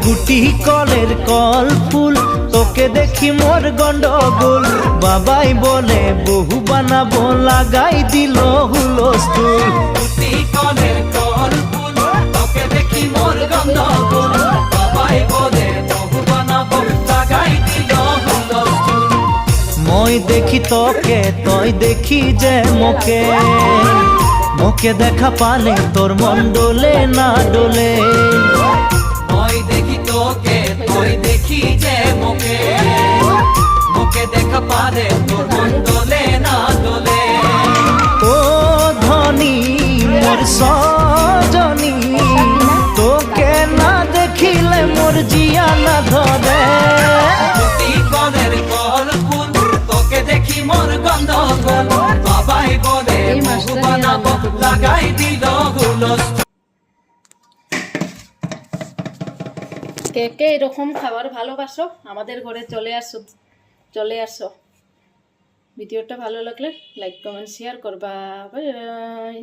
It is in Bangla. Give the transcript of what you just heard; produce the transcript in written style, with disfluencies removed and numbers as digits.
কুটি কলের কল ফুল, তোকে দেখি মোর গন্ডগোল। বাবাই বলে বহু বানাবো, লাগাই দিল হুলস্থুল। কুটি কলের কল ফুল, তোকে দেখি মোর গন্ডগোল। বাবাই বলে বহু বানাবো, লাগাই দিল হুলস্থুল। মই দেখি তোকে, তই দেখি যে মোকে, মোকে দেখা পালে তোর মন ডোলে না ডোলে। মই দেখি তোকে, তুই দেখি যে মোকে, মোকে দেখা পারে তোর মন দোলে না দোলে। ও ধনী মোর সজনী, তোকে না দেখিলে মোর জিয়া না ধরে। কুটি কলের কল ফুল, তোকে দেখি মোর গন্ডগোল। বাবাই বলে বহু বানাবো, লাগাই দিল হুলস্থুল। কে কে এরকম খাবার ভালোবাসো আমাদের ঘরে চলে আসো। ভিডিওটা ভালো লাগলে লাইক কমেন্ট শেয়ার করবা। Bye bye.